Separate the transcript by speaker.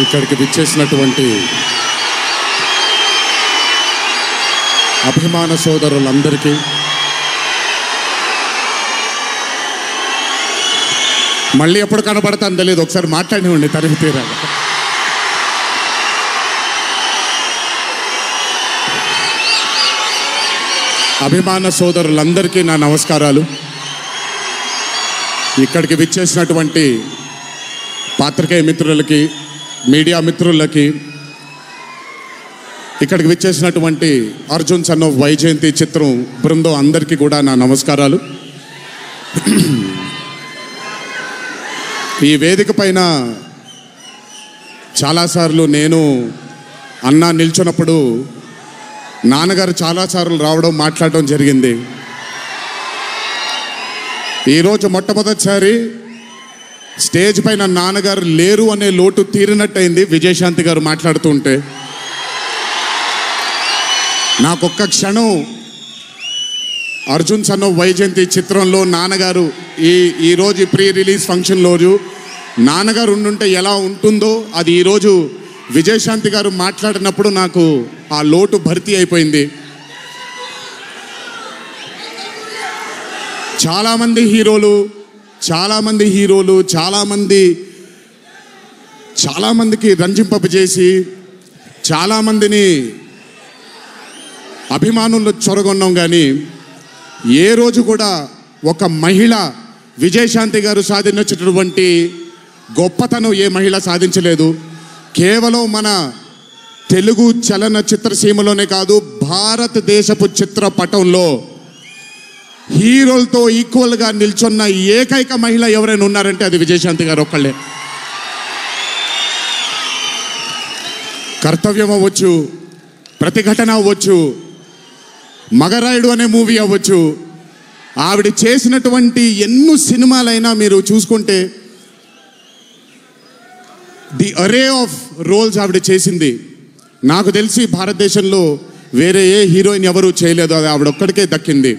Speaker 1: ఇక్కడికి విచ్చేసినటువంటి అభిమాన సోదరులందరికీ మళ్ళీ ఎప్పుడు కనబడతాను తెలియదు, ఒకసారి మాట్లాడివ్వండి తరిమి తీరాలి. అభిమాన సోదరులందరికీ నా నమస్కారాలు. ఇక్కడికి విచ్చేసినటువంటి పాత్రికేయ మిత్రులకి, మీడియా మిత్రులకి, ఇక్కడికి విచ్చేసినటువంటి అర్జున్ సన్ ఆఫ్ వైజయంతి చిత్రం బృందం అందరికీ కూడా నా నమస్కారాలు. ఈ వేదిక పైన చాలాసార్లు నేను అన్నా నిల్చున్నప్పుడు నాన్నగారు చాలాసార్లు రావడం, మాట్లాడడం జరిగింది. ఈరోజు మొట్టమొదటిసారి స్టేజ్ పైన నాన్నగారు లేరు అనే లోటు తీరినట్టయింది విజయశాంతి గారు మాట్లాడుతుంటే. నాకొక్క క్షణం అర్జున్ సన్ ఆఫ్ వైజయంతి చిత్రంలో నాన్నగారు ఈరోజు ప్రీ రిలీజ్ ఫంక్షన్ రోజు నాన్నగారు ఉండుంటే ఎలా ఉంటుందో అది ఈరోజు విజయశాంతి గారు మాట్లాడినప్పుడు నాకు ఆ లోటు భర్తీ అయిపోయింది. చాలామంది హీరోలు చాలామందికి రంజింపజేసి చాలామందిని అభిమానుల్లో చొరగొన్నాం, కానీ ఏ రోజు కూడా ఒక మహిళ విజయశాంతి గారు సాధించినటువంటి గొప్పతనం ఏ మహిళ సాధించలేదు. కేవలం మన తెలుగు చలనచిత్ర సీమలోనే కాదు, భారతదేశపు చిత్రపటంలో హీరోలతో ఈక్వల్గా నిల్చున్న ఏకైక మహిళ ఎవరైనా ఉన్నారంటే అది విజయశాంతి గారు ఒక్కళ్ళే. కర్తవ్యం అవ్వచ్చు, ప్రతిఘటన అవ్వచ్చు, మగరాయుడు అనే మూవీ అవ్వచ్చు, ఆవిడ చేసినటువంటి ఎన్నో సినిమాలైనా మీరు చూసుకుంటే ది అరే ఆఫ్ రోల్స్ ఆవిడ చేసింది. నాకు తెలిసి భారతదేశంలో వేరే ఏ హీరోయిన్ ఎవరూ చేయలేదు, అది ఆవిడ ఒక్కడికే దక్కింది.